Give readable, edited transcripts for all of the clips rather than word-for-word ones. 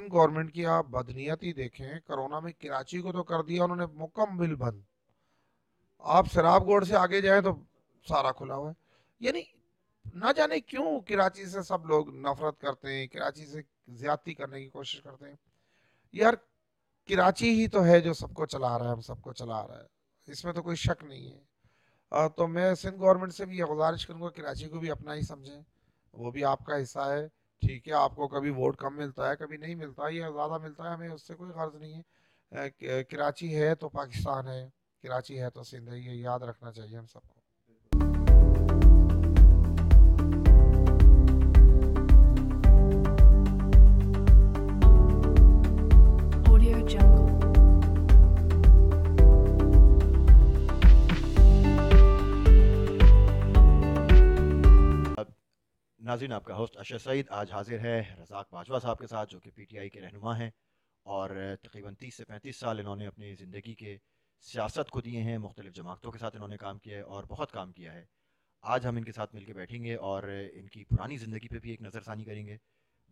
Government की आप बदनीयती देखें, कोरोना में कराची को तो कर दिया उन्होंने मुकम्मल बंद। आप शराबगोड़ से आगे जाएं तो सारा खुला हुआ है। यानी ना जाने क्यों कराची से सब लोग नफरत करते हैं, कराची से ज्यादती करने की कोशिश करते हैं। यार, कराची ही तो है जो सबको चला रहा है, हम सबको चला रहा है, इसमें तो कोई शक नहीं है। तो मैं सिंध गवर्नमेंट से भी ये गुजारिश करूंगा, कराची को भी अपना ही समझें, वो भी आपका हिस्सा है। ठीक है, आपको कभी वोट कम मिलता है, कभी नहीं मिलता है, या ज़्यादा मिलता है, हमें उससे कोई गर्ज नहीं है। कराची है तो पाकिस्तान है, कराची है तो सिंध है, ये याद रखना चाहिए हम सबको। Audio Jungle. अब नाज़रीन, आपका होस्ट अशर सईद आज हाजिर है रज़ाक बाजवा साहब के साथ, जो कि पीटीआई के रहनुमा हैं और तकरीबन 30 से 35 साल इन्होंने अपनी ज़िंदगी के सियासत को दिए हैं। मुख्तलिफ़ जमातों के साथ इन्होंने काम किया है और बहुत काम किया है। आज हम इनके साथ मिलकर बैठेंगे और इनकी पुरानी ज़िंदगी पे भी एक नज़रसानी करेंगे,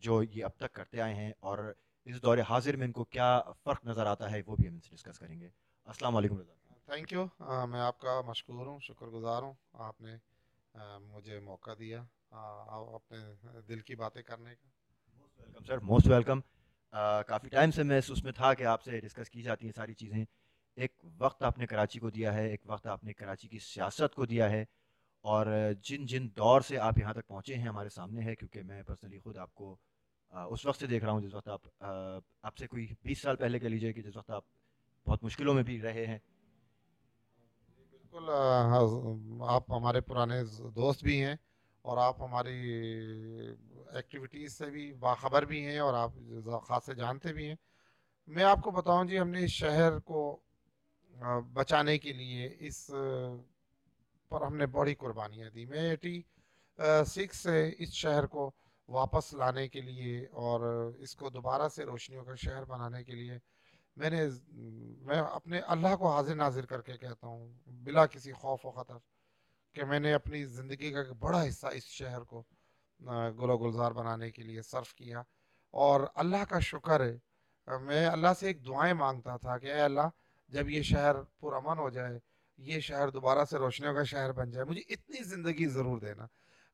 जो ये अब तक करते आए हैं, और इस दौर हाजिर में इनको क्या फ़र्क नज़र आता है वो भी हम इनसे डिस्कस करेंगे। अस्सलाम वालेकुम रज़ाक साहब। Thank you. मैं आपका मशकूर हूँ, शुक्रगुजार हूँ। आपने मुझे मौका दिया अपने दिल की बातें करने का। Most welcome sir, most welcome. काफ़ी टाइम से मैं उसमें था कि आपसे डिस्कस की जाती हैं सारी चीज़ें। एक वक्त आपने कराची को दिया है, एक वक्त आपने कराची की सियासत को दिया है, और जिन जिन दौर से आप यहाँ तक पहुँचे हैं हमारे सामने है, क्योंकि मैं पर्सनली खुद आपको उस वक्त से देख रहा हूँ जिस वक्त आप आपसे कोई 20 साल पहले कह लीजिए कि जिस वक्त आप बहुत मुश्किलों में भी रहे हैं। बिल्कुल। आप हमारे पुराने दोस्त भी हैं, और आप हमारी एक्टिविटीज़ से भी बाखबर भी हैं, और आप ख़ास से जानते भी हैं। मैं आपको बताऊं जी, हमने इस शहर को बचाने के लिए पर हमने बड़ी कुर्बानियाँ दी। मैं 86 से इस शहर को वापस लाने के लिए और इसको दोबारा से रोशनियों का शहर बनाने के लिए मैंने मैं अपने अल्लाह को हाजिर नाजिर करके कहता हूँ, बिला किसी खौफ व खतर, कि मैंने अपनी ज़िंदगी का एक बड़ा हिस्सा इस शहर को गुलो गुलजार बनाने के लिए सर्फ किया। और अल्लाह का शुक्र है, मैं अल्लाह से एक दुआएं मांगता था कि ए अल्लाह, जब ये शहर पुरअमन हो जाए, ये शहर दोबारा से रोशनियों का शहर बन जाए, मुझे इतनी ज़िंदगी ज़रूर देना।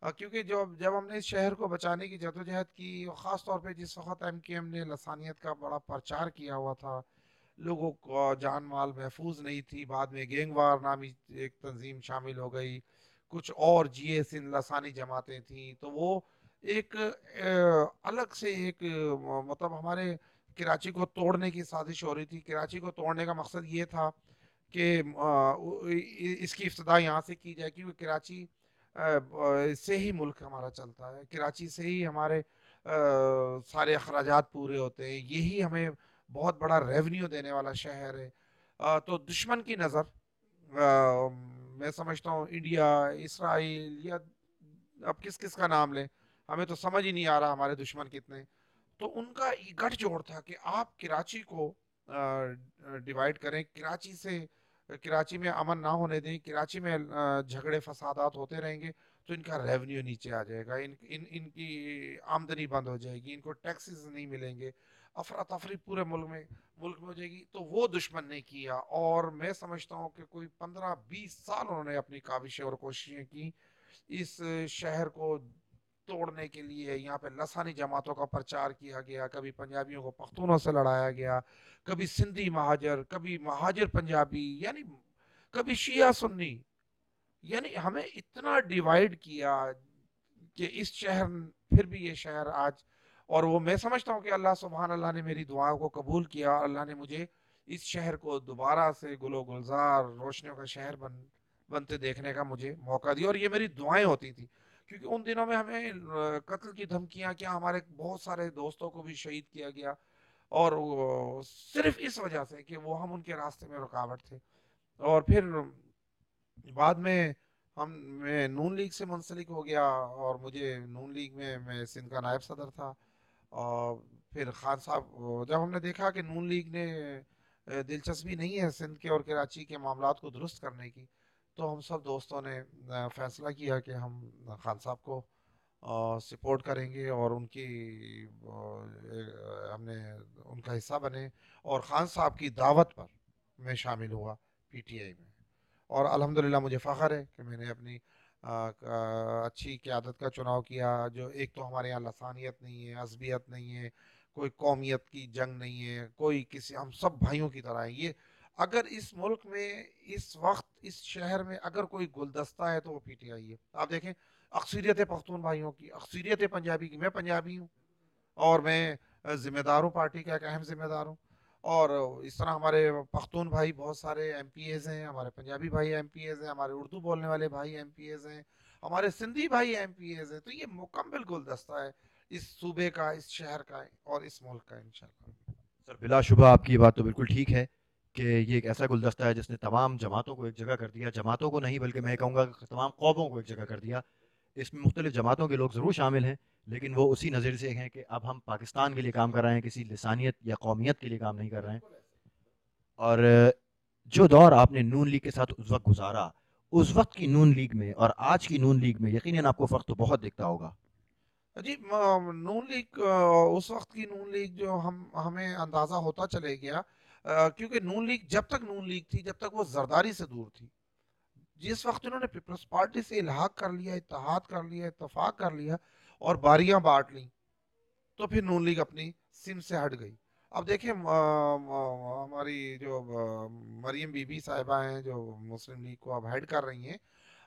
क्योंकि जब जब हमने इस शहर को बचाने की जदोजहद की, ख़ास तौर पे जिस वक्त एमकेएम ने लसानियत का बड़ा प्रचार किया हुआ था, लोगों को जान माल महफूज नहीं थी, बाद में गैंगवार नामी एक तंजीम शामिल हो गई, कुछ और जीए सिंध लसानी जमातें थी, तो वो एक अलग से एक मतलब हमारे कराची को तोड़ने की साजिश हो रही थी। कराची को तोड़ने का मकसद ये था कि इसकी इब्तिदा यहाँ से की जाए, क्योंकि कराची से ही मुल्क हमारा चलता है, कराची से ही हमारे सारे अखराजात पूरे होते हैं, यही हमें बहुत बड़ा रेवेन्यू देने वाला शहर है। तो दुश्मन की नज़र, मैं समझता हूँ इंडिया, इसराइल, या अब किस किस का नाम लें, हमें तो समझ ही नहीं आ रहा हमारे दुश्मन कितने। तो उनका ये गठजोड़ था कि आप कराची को डिवाइड करें, कराची से कराची में अमन ना होने दें, कराची में झगड़े फसादात होते रहेंगे तो इनका रेवेन्यू नीचे आ जाएगा, इनकी आमदनी बंद हो जाएगी, इनको टैक्सेस नहीं मिलेंगे, अफरा तफरी पूरे मुल्क में हो जाएगी। तो वो दुश्मन ने किया, और मैं समझता हूँ कि कोई 15-20 साल उन्होंने अपनी काविशें और कोशिशें की इस शहर को तोड़ने के लिए। यहाँ पे लसानी जमातों का प्रचार किया गया, कभी पंजाबियों को पख्तूनों से लड़ाया गया, कभी सिंधी महाजर, कभी महाजर पंजाबी, यानी कभी शिया सुन्नी, यानी हमें इतना डिवाइड किया कि इस शहर, फिर भी ये शहर आज, और वो मैं समझता हूँ कि अल्लाह सुबहान अल्लाह ने मेरी दुआओं को कबूल किया, और अल्लाह ने मुझे इस शहर को दोबारा से गुलो गुलजार रोशनियों का शहर बनते देखने का मुझे मौका दिया, और ये मेरी दुआएं होती थी। क्योंकि उन दिनों में हमें कत्ल की धमकियां, क्या हमारे बहुत सारे दोस्तों को भी शहीद किया गया, और सिर्फ इस वजह से कि वो हम उनके रास्ते में रुकावट थे। और फिर बाद में हम मैं नून लीग से मुंसलिक हो गया, और मुझे नून लीग में मैं सिंध का नायब सदर था। और फिर खान साहब, जब हमने देखा कि नून लीग ने दिलचस्पी नहीं है सिंध के और कराची के मामलात को दुरुस्त करने की, तो हम सब दोस्तों ने फैसला किया कि हम खान साहब को सपोर्ट करेंगे और उनकी हमने उनका हिस्सा बने। और ख़ान साहब की दावत पर मैं शामिल हुआ पीटीआई में, और अल्हम्दुलिल्लाह मुझे फ़ख्र है कि मैंने अपनी अच्छी क़यादत का चुनाव किया। जो एक तो हमारे यहाँ लसानियत नहीं है, अज़बियत नहीं है, कोई कौमियत की जंग नहीं है, कोई किसी, हम सब भाइयों की तरह हैं। ये अगर इस मुल्क में इस वक्त इस शहर में अगर कोई गुलदस्ता है तो वो पीटीआई है। आप देखें, अक्सरियत पख्तून भाइयों की, अक्सरियत पंजाबी की, मैं पंजाबी हूँ और मैं जिम्मेदार हूँ, पार्टी का एक अहम जिम्मेदार हूँ। और इस तरह हमारे पख्तून भाई बहुत सारे एमपीएज हैं, हमारे पंजाबी भाई एमपीएज हैं, हमारे उर्दू बोलने वाले भाई एमपीएज हैं, हमारे सिंधी भाई एमपीएज हैं। तो ये मुकम्मल गुलदस्ता है इस सूबे का, इस शहर का और इस मुल्क का इंशाल्लाह। सर बिलाशुबा आपकी बात तो बिल्कुल ठीक है कि ये एक ऐसा गुलदस्ता है जिसने तमाम जमातों को एक जगह कर दिया, जमातों को नहीं बल्कि मैं कहूँगा कि तमाम कौमों को एक जगह कर दिया। इसमें मुख्तलिफ जमातों के लोग ज़रूर शामिल हैं, लेकिन वो उसी नज़र से हैं कि अब हम पाकिस्तान के लिए काम कर रहे हैं, किसी लिसानियत या कौमियत के लिए काम नहीं कर रहे हैं। और जो दौर आपने नून लीग के साथ उस वक्त गुजारा, उस वक्त की नून लीग में और आज की नून लीग में यकीनन आपको फ़र्क तो बहुत दिखता होगा। जी, नून लीग, उस वक्त की नून लीग जो हम हमें अंदाजा होता चले गया, क्योंकि नून लीग जब तक नून लीग थी, जब तक वो जरदारी से दूर थी। जिस वक्त उन्होंने पीपल्स पार्टी से इल्हाक कर लिया, इत्तेहाद कर लिया, इत्तेफाक कर लिया और बारियां बांट ली, तो फिर नून लीग अपनी सिम से हट गई। अब देखिए, हमारी जो मरियम बीबी साहिबा हैं जो मुस्लिम लीग को अब हेड कर रही हैं,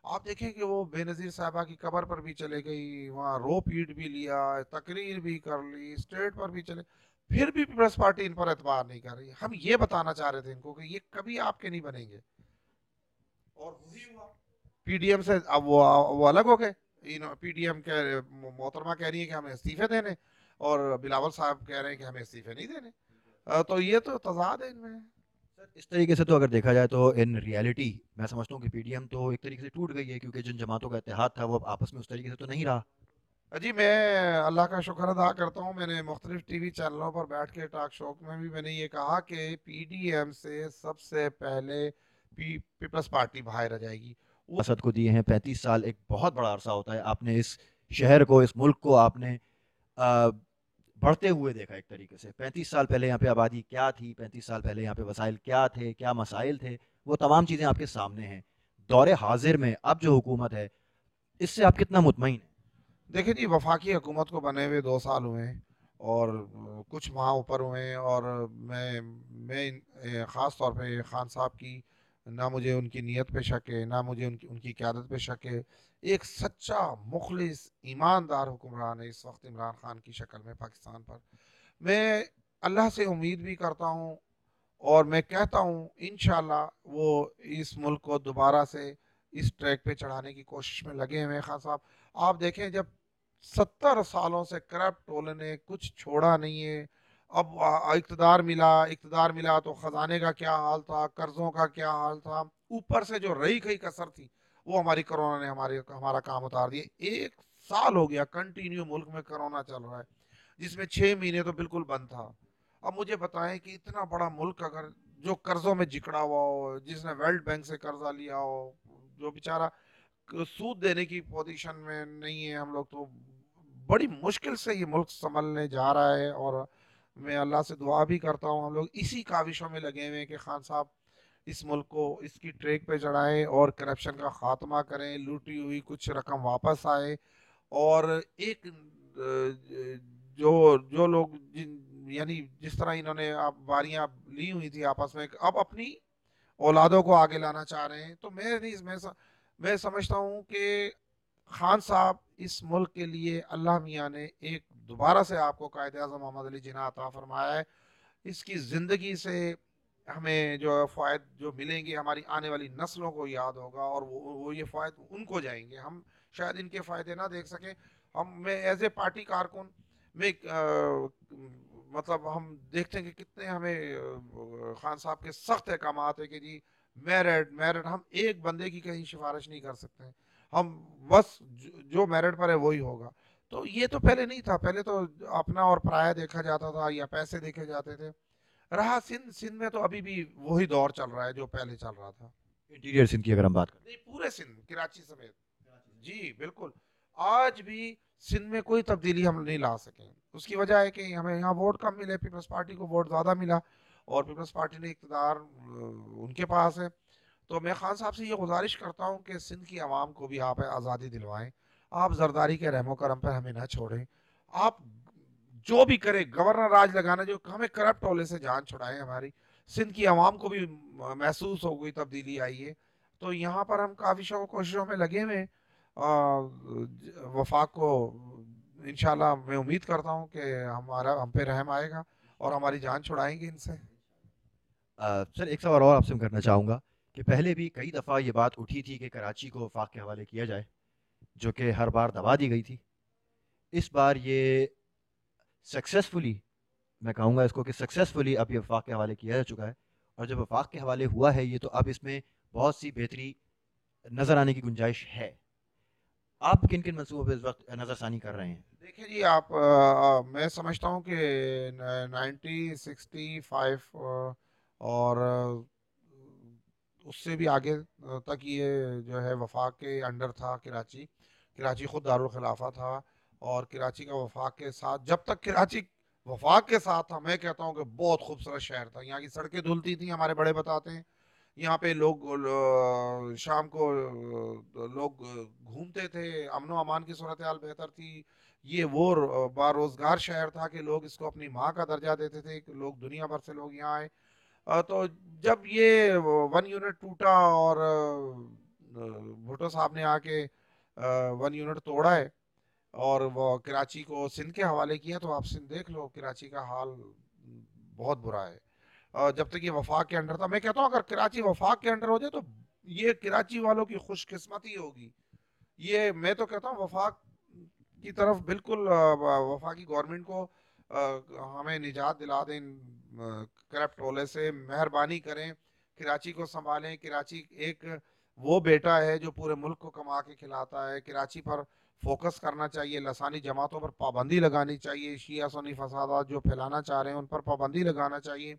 आप देखें कि वो बेनज़ीर साहिबा की कब्र पर भी चले गई, वहाँ रो पीट भी लिया, तकरीर भी कर ली, स्टेट पर भी चले, फिर भी पीपल्स पार्टी इन पर एतबार नहीं कर रही। हम ये बताना चाह रहे थे इनको कि ये कभी आपके नहीं बनेंगे, और वही हुआ। पीडीएम से अब वो अलग हो गए। पीडीएम के मोहतरमा कह रही है कि हमें इस्तीफे देने, और बिलावल साहब कह रहे हैं कि हमें इस्तीफे नहीं देने। तो ये तो तजाद है इनमें। सर इस तरीके से तो अगर देखा जाए तो इन रियलिटी मैं समझता हूँ कि पीडीएम तो एक तरीके से टूट गई है, क्योंकि जिन जमातों का इत्तेहाद था वो अब आपस में उस तरीके से तो नहीं रहा। जी, मैं अल्लाह का शुक्र अदा करता हूँ, मैंने मुख्तलिफ टीवी चैनलों पर बैठ के टॉक शो में भी मैंने ये कहा कि पीडीएम से सबसे पहले पीपल्स पार्टी बाहर आ जाएगी। वो असद को दिए हैं 35 साल, एक बहुत बड़ा अरसा होता है। आपने इस शहर को, इस मुल्क को आपने आ, बढ़ते हुए देखा एक तरीके से। 35 साल पहले यहाँ पे आबादी क्या थी, 35 साल पहले यहाँ पे वसाइल क्या थे, क्या मसाइल थे, वो तमाम चीज़ें आपके सामने हैं। दौरे हाजिर में अब जो हुकूमत है, इससे आप कितना मुतमईन हैं? देखिए जी, वफाकी हुकूमत को बने हुए 2 साल हुए हैं और कुछ माह ऊपर हुए हैं। और मैं ख़ास तौर पे खान साहब की, ना मुझे उनकी नीयत पे शक है, ना मुझे उनकी उनकी क़यादत पे शक है। एक सच्चा मुखलिस ईमानदार हुक्मरान है इस वक्त इमरान खान की शक्ल में पाकिस्तान पर। मैं अल्लाह से उम्मीद भी करता हूँ और मैं कहता हूँ इंशाल्लाह वो इस मुल्क को दोबारा से इस ट्रैक पे चढ़ाने की कोशिश में लगे हुए हैं खान साहब। आप देखें, जब 70 सालों से करप्ट टोले ने कुछ छोड़ा नहीं है, अब इक़्तिदार मिला तो खजाने का क्या हाल था, कर्जों का क्या हाल था, ऊपर से जो रही गई कसर थी वो हमारी कोरोना ने हमारा काम उतार दिया। 1 साल हो गया कंटिन्यू मुल्क में कोरोना चल रहा है, जिसमें 6 महीने तो बिल्कुल बंद था। अब मुझे बताएं कि इतना बड़ा मुल्क अगर जो कर्जों में जिकड़ा हुआ हो, जिसने वर्ल्ड बैंक से कर्जा लिया हो, जो बेचारा सूद देने की पोजीशन में नहीं है, हम लोग तो बड़ी मुश्किल से ये मुल्क संभलने जा रहा है। और मैं अल्लाह से दुआ भी करता हूँ, हम लोग इसी काविशों में लगे हुए हैं कि खान साहब इस मुल्क को इसकी ट्रैक पे चढ़ाएं और करप्शन का खात्मा करें, लूटी हुई कुछ रकम वापस आए। और एक जो जो लोग जिन यानी जिस तरह इन्होंने आप बारियां ली हुई थी आपस में, अब अपनी औलादों को आगे लाना चाह रहे हैं। तो मैं समझता हूँ कि खान साहब इस मुल्क के लिए अल्लाह मियाँ ने एक दोबारा से आपको कायद आज़म मोहम्मद अली जिन्ना अता फरमाया है। इसकी ज़िंदगी से हमें जो फ़ायद जो मिलेंगे, हमारी आने वाली नस्लों को याद होगा और वो ये फ़ायद उनको जाएंगे। हम शायद इनके फ़ायदे ना देख सकें। मैं एज ए पार्टी कारकुन में मतलब हम देखते हैं कि कितने हमें खान साहब के सख्त अहकाम है कि जी मेरिट मेरिट, हम एक बंदे की कहीं सिफारिश नहीं कर सकते हैं, हम बस जो मेरिट पर है वही होगा। तो ये तो पहले नहीं था, पहले तो अपना और पराया देखा जाता था या पैसे देखे जाते थे। रहा सिंध, सिंध में तो अभी भी वही दौर चल रहा है जो पहले चल रहा था। इंटीरियर सिंध की अगर हम बात करें, नहीं, पूरे सिंध, कराची समेत। जी बिल्कुल। आज भी सिंध में कोई तब्दीली हम नहीं ला सके। उसकी वजह है कि हमें यहाँ वोट कम मिले, पीपल्स पार्टी को वोट ज़्यादा मिला और पीपल्स पार्टी ने इक़्तिदार उनके पास है। तो मैं खान साहब से ये गुजारिश करता हूँ कि सिंध की आवाम को भी आप आज़ादी दिलवाएं। आप जरदारी के रहमो करम पर हमें ना छोड़ें। आप जो भी करें, गवर्नर राज लगाना, जो हमें करप्ट होने से जान छुड़ाएं। हमारी सिंध की आवाम को भी महसूस हो गई तब्दीली आई है। तो यहाँ पर हम काफ़ी कोशिशों में लगे हुए हैं। वफाक को इंशाल्लाह मैं उम्मीद करता हूँ कि हम पे रहम आएगा और हमारी जान छुड़ाएंगे इनसे। सर एक सवाल और आपसे मैं करना चाहूँगा कि पहले भी कई दफ़ा ये बात उठी थी कि कराची को वफाक के हवाले किया जाए, जो कि हर बार दबा दी गई थी। इस बार ये सक्सेसफुली, मैं कहूँगा इसको कि सक्सेसफुली अब ये वफाक के हवाले किया जा चुका है, और जब वफाक के हवाले हुआ है ये, तो अब इसमें बहुत सी बेहतरी नज़र आने की गुंजाइश है। आप किन किन मंसूबों पर इस वक्त नज़रसानी कर रहे हैं? देखिए जी, आप मैं समझता हूँ कि 1965 और उससे भी आगे तक ये जो है वफाक के अंडर था कराची। कराची खुद दारुल खिलाफा था और कराची का वफाक के साथ, जब तक कराची वफाक के साथ था, मैं कहता हूँ कि बहुत खूबसूरत शहर था। यहाँ की सड़कें धुलती थी, हमारे बड़े बताते हैं। यहाँ पे लोग शाम को लोग घूमते थे, अमन व अमान की सूरत हाल बेहतर थी। ये वो बारोजगार शहर था कि लोग इसको अपनी माँ का दर्जा देते थे कि लोग दुनिया भर से लोग यहाँ आए। तो जब ये वन यूनिट टूटा और भुट्टो साहब ने आके वन यूनिट तोड़ा है और वो कराची को सिंध के हवाले किया, तो आप सिंध देख लो, कराची का हाल बहुत बुरा है। जब तक ये वफाक के अंडर था, मैं कहता हूँ अगर कराची वफाक के अंडर हो जाए तो ये कराची वालों की खुशकिस्मती होगी। ये मैं तो कहता हूँ वफाक की तरफ बिल्कुल वफाकी गवर्नमेंट को हमें निजात दिला दें करप्ट होले से, मेहरबानी करें, कराची को संभालें। कराची एक वो बेटा है जो पूरे मुल्क को कमा के खिलाता है। कराची पर फोकस करना चाहिए, लसानी जमातों पर पाबंदी लगानी चाहिए, शिया सुन्नी फसादात जो फैलाना चाह रहे हैं उन पर पाबंदी लगाना चाहिए।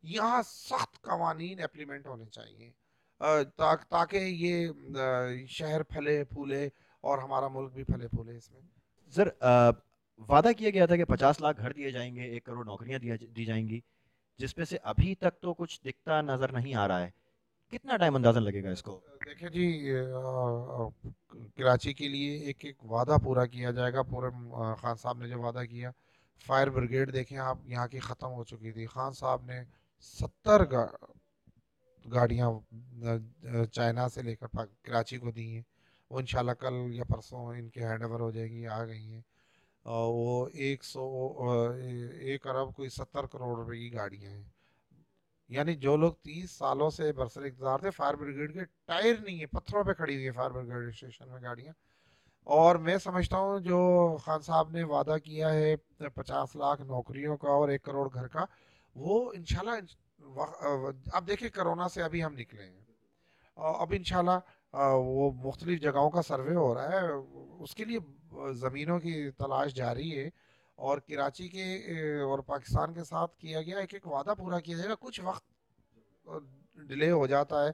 यहाँ सख्त कवानीन इम्प्लीमेंट होने चाहिए ताकि ये शहर फले फूले और हमारा मुल्क भी फले फूले इसमें। सर वादा किया गया था कि 50 लाख घर दिए जाएंगे, 1 करोड़ नौकरियां दी जाएंगी, जिसमें से अभी तक तो कुछ दिखता नजर नहीं आ रहा है। कितना टाइम अंदाजन लगेगा इसको? देखिए जी, कराची के लिए एक एक वादा पूरा किया जाएगा। पूरे खान साहब ने जो वादा किया, फायर ब्रिगेड देखें आप, यहाँ की ख़त्म हो चुकी थी। खान साहब ने 70 गाड़ियाँ चाइना से लेकर कराची को दी हैं। वो इंशाल्लाह कल या परसों इनके हैंड ओवर हो जाएंगी, आ गई हैं। वो 1 अरब कोई 70 करोड़ रुपए की गाड़ियाँ हैं। यानी जो लोग 30 सालों से बरसर इक़्तिदार थे, फायर ब्रिगेड के टायर नहीं है, पत्थरों पे खड़ी हुई है फायर ब्रिगेड स्टेशन में गाड़ियाँ। और मैं समझता हूँ जो खान साहब ने वादा किया है 50 लाख नौकरियों का और 1 करोड़ घर का, वो इंशाल्लाह अब देखिए कोरोना से अभी हम निकले हैं और अब इंशाल्लाह वो मुख्तलिफ जगहों का सर्वे हो रहा है। उसके लिए ज़मीनों की तलाश जारी है और कराची के और पाकिस्तान के साथ किया गया एक एक वादा पूरा किया जाएगा। कुछ वक्त डिले हो जाता है,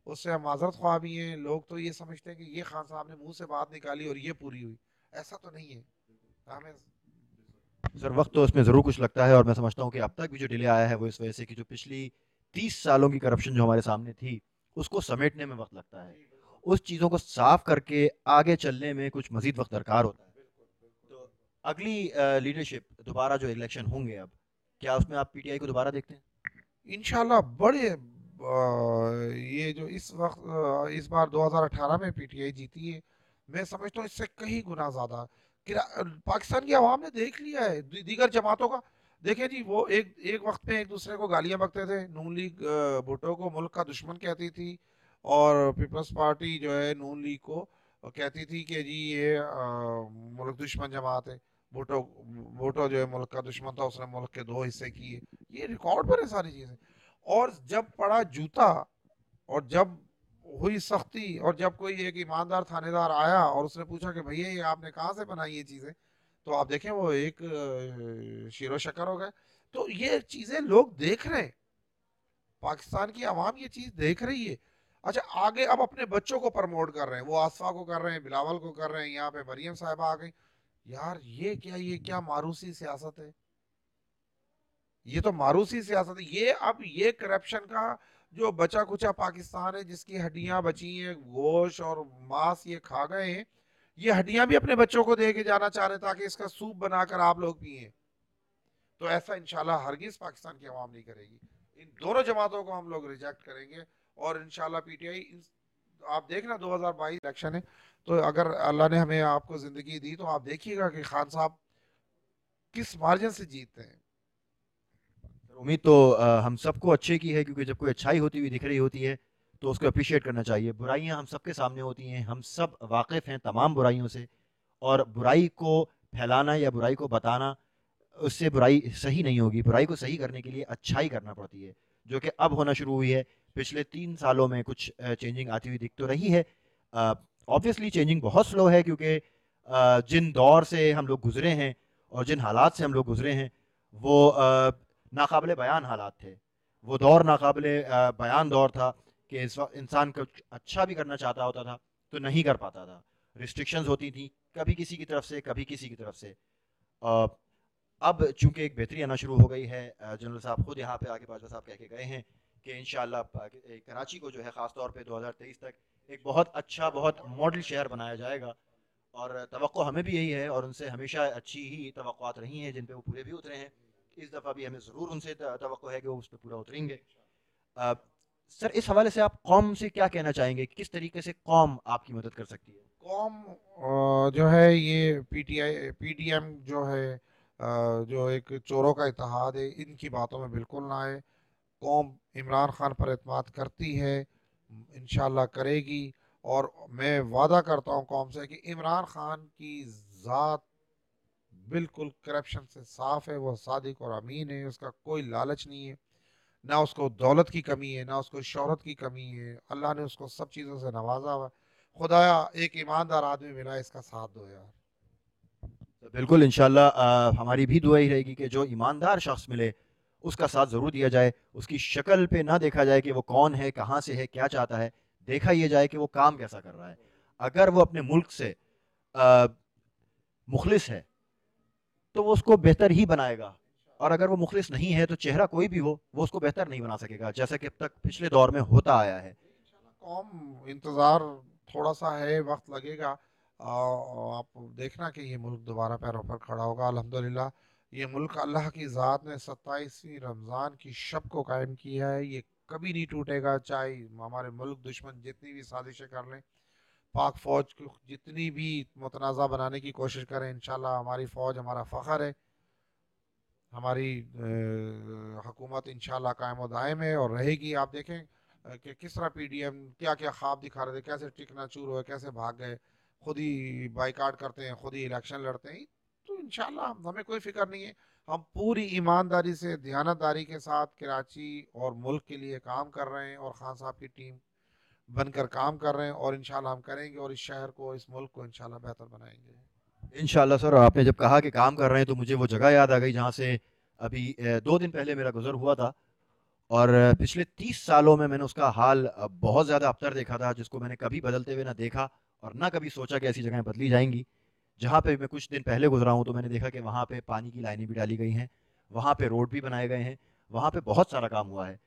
उससे हम माजरत ख्वाह भी हैं। लोग तो ये समझते हैं कि ये खान साहब ने मुंह से बात निकाली और ये पूरी हुई, ऐसा तो नहीं है। हमें सर वक्त तो इसमें ज़रूर कुछ लगता है, और मैं समझता हूँ कि अब तक भी जो डिले आया है वो इस वजह से कि जो पिछली 30 सालों की करप्शन जो हमारे सामने थी उसको समेटने में वक्त लगता है, उस चीज़ों को साफ करके आगे चलने में कुछ मजीद वक्त दरकार होता है। तो अगली लीडरशिप दोबारा जो इलेक्शन होंगे अब, क्या उसमें आप पीटीआई को दोबारा देखते हैं? इंशाल्लाह बड़े ये जो इस वक्त इस बार 2018 में पीटीआई जीती है, मैं समझता हूँ इससे कहीं गुना ज्यादा पाकिस्तान की आवाम ने देख लिया है दीगर जमातों का। देखें जी, वो एक एक वक्त में एक दूसरे को गालियां बकते थे। नून लीग भुट्टो को मुल्क का दुश्मन कहती थी और पीपल्स पार्टी जो है नून लीग को कहती थी कि जी ये मुल्क दुश्मन जमात है। भुट्टो भुट्टो जो है मुल्क का दुश्मन था, उसने मुल्क के 2 हिस्से किए। ये रिकॉर्ड पर है सारी चीजें। और जब पड़ा जूता और जब हुई सख्ती और जब कोई एक ईमानदार थानेदार आया और उसने पूछा कि भैया ये आपने कहाँ से बनाई ये चीजें, तो आप देखें वो एक शीरो शक्कर हो गए। तो ये चीजें लोग देख रहे हैं, पाकिस्तान की आवाम ये चीज देख रही है। अच्छा, आगे अब अपने बच्चों को प्रमोट कर रहे हैं, वो आसफा को कर रहे हैं, बिलावल को कर रहे हैं, यहाँ पे मरियम साहिबा आ गई। यार ये क्या मारूसी सियासत है, ये तो मारूसी सियासत है। ये अब ये करप्शन का जो बचा कुचा पाकिस्तान है, जिसकी हड्डियां बची हैं, गोश्त और मांस ये खा गए हैं, ये हड्डियां भी अपने बच्चों को दे के जाना चाह रहे हैं ताकि इसका सूप बनाकर आप लोग पिए। तो ऐसा इंशाल्लाह हरगिज पाकिस्तान की आवाम नहीं करेगी। इन दोनों जमातों को हम लोग रिजेक्ट करेंगे, और इंशाल्लाह पीटीआई, आप देखना 2022 इलेक्शन है, तो अगर अल्लाह ने हमें आपको जिंदगी दी तो आप देखिएगा कि खान साहब किस मार्जिन से जीतते हैं। उम्मीद तो हम सबको अच्छे की है, क्योंकि जब कोई अच्छाई होती हुई दिख रही होती है तो उसको अप्रिशिएट करना चाहिए। बुराइयां हम सबके सामने होती हैं, हम सब वाकिफ़ हैं तमाम बुराइयों से, और बुराई को फैलाना या बुराई को बताना, उससे बुराई सही नहीं होगी। बुराई को सही करने के लिए अच्छाई करना पड़ती है, जो कि अब होना शुरू हुई है। पिछले 3 सालों में कुछ चेंजिंग आती हुई दिख तो रही है। ऑब्वियसली चेंजिंग बहुत स्लो है, क्योंकि जिन दौर से हम लोग गुजरे हैं और जिन हालात से हम लोग गुजरे हैं, वो नाकाबिले बयान हालात थे। वो दौर नाकाबिले बयान दौर था कि इस वक्त इंसान कुछ अच्छा भी करना चाहता होता था तो नहीं कर पाता था। रिस्ट्रिक्शंस होती थी, कभी किसी की तरफ से कभी किसी की तरफ से। अ, अब चूंकि एक बेहतरी आना शुरू हो गई है, जनरल साहब खुद यहाँ पे आके बाजवा साहब कह के गए हैं कि इंशाल्लाह कराची को जो है ख़ास तौर पे 2023 तक एक बहुत अच्छा, बहुत मॉडल शहर बनाया जाएगा। और तवक्को हमें भी यही है, और उनसे हमेशा अच्छी ही तवक्कुआत रही हैं जिन पे वो पूरे भी उतरे हैं। इस दफ़ा भी हमें ज़रूर उनसे तवक्को है कि वो उस पर पूरा उतरेंगे। अ, सर, इस हवाले से आप कौम से क्या कहना चाहेंगे कि किस तरीके से कौम आपकी मदद कर सकती है? कौम जो है, ये पीटीआई पीडीएम जो है, जो एक चोरों का इत्तेहाद है, इनकी बातों में बिल्कुल ना आए। कौम इमरान खान पर एतमाद करती है, इंशाल्लाह करेगी। और मैं वादा करता हूँ कौम से कि इमरान खान की ज़ात बिल्कुल करप्शन से साफ है, वो सादिक और अमीन है, उसका कोई लालच नहीं है, ना उसको दौलत की कमी है, ना उसको शोहरत की कमी है। अल्लाह ने उसको सब चीज़ों से नवाजा हुआ है। खुदाया एक ईमानदार आदमी मिला, इसका साथ दो यार। तो बिल्कुल इंशाल्लाह हमारी भी दुआ ही रहेगी कि जो ईमानदार शख्स मिले उसका साथ ज़रूर दिया जाए। उसकी शक्ल पे ना देखा जाए कि वो कौन है, कहाँ से है, क्या चाहता है। देखा ये जाए कि वो काम कैसा कर रहा है। अगर वो अपने मुल्क से अ, मुखलिस है तो वो उसको बेहतर ही बनाएगा, और अगर वो मुखलिस नहीं है तो चेहरा कोई भी हो वो उसको बेहतर नहीं बना सकेगा, जैसा कि अब तक पिछले दौर में होता आया है। कौम इंतज़ार थोड़ा सा है, वक्त लगेगा। आप देखना कि ये मुल्क दोबारा पैरों पर खड़ा होगा अल्हम्दुलिल्लाह। ये मुल्क अल्लाह की ज़ात ने 27वीं रमज़ान की शब को कायम किया है, ये कभी नहीं टूटेगा, चाहे हमारे मुल्क दुश्मन जितनी भी साजिशें कर लें, पाक फ़ौज को जितनी भी मुतनाज़ा बनाने की कोशिश करें। इंशाल्लाह हमारी फ़ौज हमारा फ़ख्र है, हमारी हुकूमत इंशाल्लाह कायम और दायम है और रहेगी। आप देखें कि किस तरह पीडीएम क्या क्या ख्वाब दिखा रहे थे, कैसे टिकना चूर हुए, कैसे भाग गए, खुद ही बाइकाट करते हैं, खुद ही इलेक्शन लड़ते हैं। तो इंशाल्लाह हमें कोई फिक्र नहीं है, हम पूरी ईमानदारी से, दयानतदारी के साथ कराची और मुल्क के लिए काम कर रहे हैं, और खान साहब की टीम बनकर काम कर रहे हैं, और इंशाल्लाह हम करेंगे, और इस शहर को, इस मुल्क को इंशाल्लाह बेहतर बनाएंगे। इंशाल्लाह सर, आपने जब कहा कि काम कर रहे हैं तो मुझे वो जगह याद आ गई जहाँ से अभी 2 दिन पहले मेरा गुजर हुआ था। और पिछले 30 सालों में मैंने उसका हाल बहुत ज़्यादा अबतर देखा था, जिसको मैंने कभी बदलते हुए ना देखा और ना कभी सोचा कि ऐसी जगहें बदली जाएंगी। जहाँ पे मैं कुछ दिन पहले गुजरा हूँ तो मैंने देखा कि वहाँ पे पानी की लाइनें भी डाली गई हैं, वहाँ पे रोड भी बनाए गए हैं, वहाँ पे बहुत सारा काम हुआ है।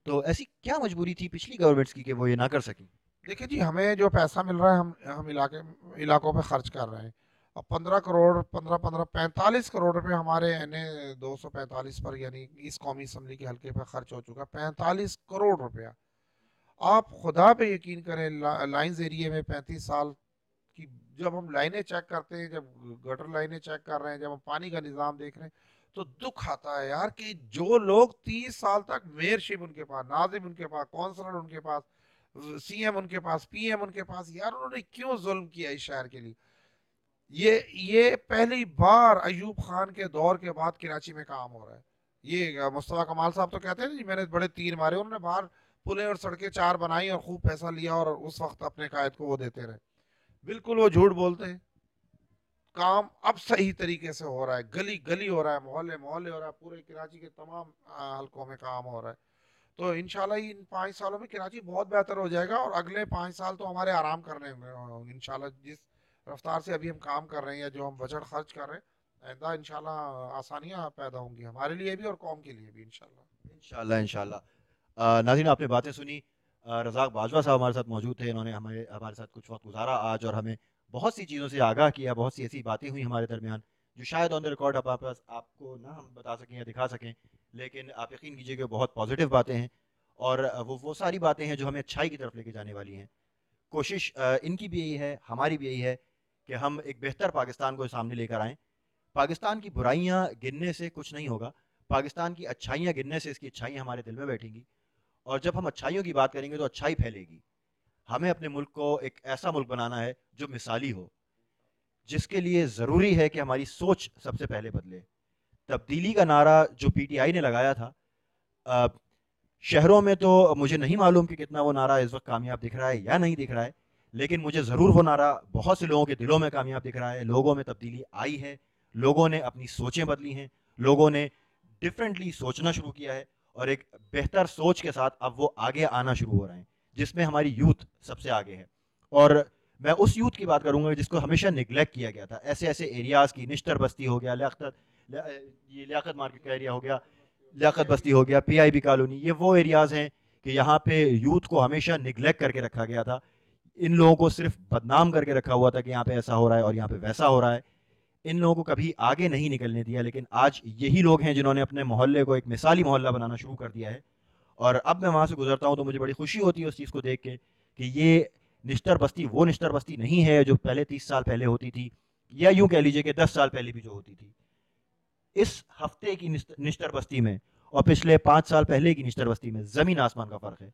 तो ऐसी क्या मजबूरी थी पिछली गवर्नमेंट्स की कि वो ये ना कर सकी? देखिए जी, हमें जो पैसा मिल रहा है, हम इलाकों पे खर्च कर रहे हैं। अब 15 करोड़, 45 करोड़ रुपए हमारे एन ए 245 पर, यानी इस कौमी असम्बली के हल्के पर खर्च हो चुका, 45 करोड़ रुपया। आप खुदा पे यकीन करें, लाइंस एरिया में 35 साल की, जब हम लाइनें चेक करते हैं, जब गटर लाइनें चेक कर रहे हैं, जब हम पानी का निज़ाम देख रहे हैं, तो दुख आता है यार कि जो लोग 30 साल तक मेयरशिप उनके पास, नाजिम उनके पास, कौंसलर उनके पास, सीएम उनके पास, पीएम उनके पास, यार उन्होंने क्यों जुल्म किया इस शहर के लिए। ये पहली बार अयूब खान के दौर के बाद कराची में काम हो रहा है। ये मुस्तफा कमाल साहब तो कहते हैं जी मैंने बड़े तीर मारे, उन्होंने बाहर पुलें और सड़कें 4 बनाई और खूब पैसा लिया और उस वक्त अपने कायद को वो देते रहे। बिल्कुल वो झूठ बोलते हैं। काम अब सही तरीके से हो रहा है, गली गली हो रहा है, मोहल्ले मोहल्ले हो रहा है, पूरे कराची के तमाम हलकों में काम हो रहा है। तो इंशाल्लाह इन 5 सालों में कराची बहुत बेहतर हो जाएगा, और अगले 5 साल तो हमारे आराम करने होंगे इंशाल्लाह। जिस रफ्तार से अभी हम काम कर रहे हैं या जो हम बजट खर्च कर रहे हैं, आइंदा इंशाल्लाह आसानियां पैदा होंगी हमारे लिए भी और कौम के लिए भी इंशाल्लाह। इंशाल्लाह इंशाल्लाह। नाज़रीन, आपने बातें सुनी। रज़ाक बाजवा साहब हमारे साथ मौजूद थे। इन्होंने हमें हमारे साथ कुछ वक्त गुजारा आज और हमें बहुत सी चीज़ों से आगाह किया। बहुत सी ऐसी बातें हुई हमारे दरमियान जो शायद ऑन द रिकॉर्ड आपको ना हम बता सकें या दिखा सकें, लेकिन आप यकीन कीजिए कि बहुत पॉजिटिव बातें हैं और वो सारी बातें हैं जो हमें अच्छाई की तरफ लेके जाने वाली हैं। कोशिश इनकी भी यही है, हमारी भी यही है कि हम एक बेहतर पाकिस्तान को सामने लेकर आएँ। पाकिस्तान की बुराइयां गिनने से कुछ नहीं होगा, पाकिस्तान की अच्छाइयां गिनने से इसकी अच्छाइयां हमारे दिल में बैठेंगी, और जब हम अच्छाइयों की बात करेंगे तो अच्छाई फैलेगी। हमें अपने मुल्क को एक ऐसा मुल्क बनाना है जो मिसाली हो, जिसके लिए ज़रूरी है कि हमारी सोच सबसे पहले बदले। तब्दीली का नारा जो पीटीआई ने लगाया था, अ, शहरों में तो मुझे नहीं मालूम कि कितना वो नारा इस वक्त कामयाब दिख रहा है या नहीं दिख रहा है, लेकिन मुझे ज़रूर वो नारा बहुत से लोगों के दिलों में कामयाब दिख रहा है। लोगों में तब्दीली आई है, लोगों ने अपनी सोचें बदली हैं, लोगों ने डिफरेंटली सोचना शुरू किया है, और एक बेहतर सोच के साथ अब वो आगे आना शुरू हो रहे हैं, जिसमें हमारी यूथ सबसे आगे है। और मैं उस यूथ की बात करूंगा जिसको हमेशा निगलेक्ट किया गया था। ऐसे ऐसे एरियाज़ की, निश्तर बस्ती हो गया, ये लियाकत मार्केट का एरिया हो गया, लियाकत बस्ती हो गया, पीआईबी कॉलोनी, ये वो एरियाज़ हैं कि यहाँ पे यूथ को हमेशा निगलेक्ट करके रखा गया था। इन लोगों को सिर्फ बदनाम करके रखा हुआ था कि यहाँ पे ऐसा हो रहा है और यहाँ पे वैसा हो रहा है। इन लोगों को कभी आगे नहीं निकलने दिया, लेकिन आज यही लोग हैं जिन्होंने अपने मोहल्ले को एक मिसाली मोहल्ला बनाना शुरू कर दिया है। और अब मैं वहाँ से गुजरता हूँ तो मुझे बड़ी खुशी होती है उस चीज़ को देख के कि ये निश्तर बस्ती वो निश्तर बस्ती नहीं है जो पहले 30 साल पहले होती थी, या यूं कह लीजिए कि 10 साल पहले भी जो होती थी। इस हफ्ते की निश्तर बस्ती में और पिछले 5 साल पहले की निश्तर बस्ती में ज़मीन आसमान का फ़र्क है।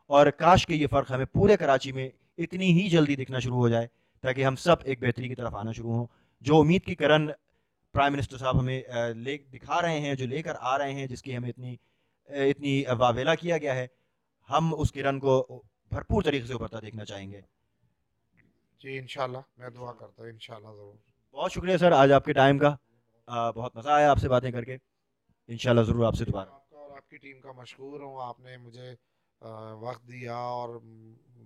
और काश के ये फ़र्क हमें पूरे कराची में इतनी ही जल्दी दिखना शुरू हो जाए, ताकि हम सब एक बेहतरी की तरफ आना शुरू हों। जो उम्मीद की किरण प्राइम मिनिस्टर साहब हमें ले दिखा रहे हैं, जो लेकर आ रहे हैं, जिसकी हमें इतनी वावेला किया गया है, हम उस किरण को भरपूर तरीके से उभरता देखना चाहेंगे। जी इंशाल्लाह, मैं दुआ करता हूँ इंशाल्लाह ज़रूर। बहुत शुक्रिया सर आज आपके टाइम का। बहुत मज़ा आया आपसे बातें करके। इंशाल्लाह ज़रूर आपसे जी, मैं दोबारा। आपका और आपकी टीम का मशहूर हूँ। आपने मुझे वक्त दिया और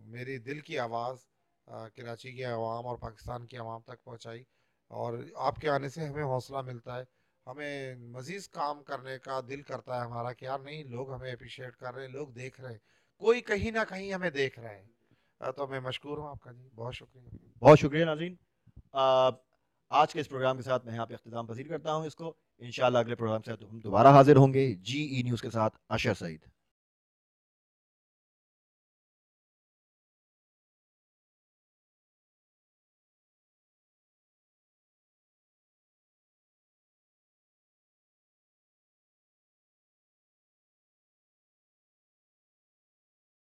मेरी दिल की आवाज़ कराची के अवाम और पाकिस्तान की अवाम तक पहुँचाई, और आपके आने से हमें हौसला मिलता है। हमें मज़ीद काम करने का दिल करता है हमारा कि यार नहीं, लोग हमें अप्रिशिएट कर रहे हैं, लोग देख रहे हैं, कोई कहीं ना कहीं हमें देख रहा है। तो मैं मशहूर हूँ आपका जी, बहुत शुक्रिया। बहुत शुक्रिया नाज़रीन। अ, आज के इस प्रोग्राम के साथ मैं यहाँ पे अख्तिताम पसीर करता हूँ इसको। इंशाल्लाह अगले प्रोग्राम से हम दोबारा हाजिर होंगे। जी ई न्यूज़ के साथ अशर सईद।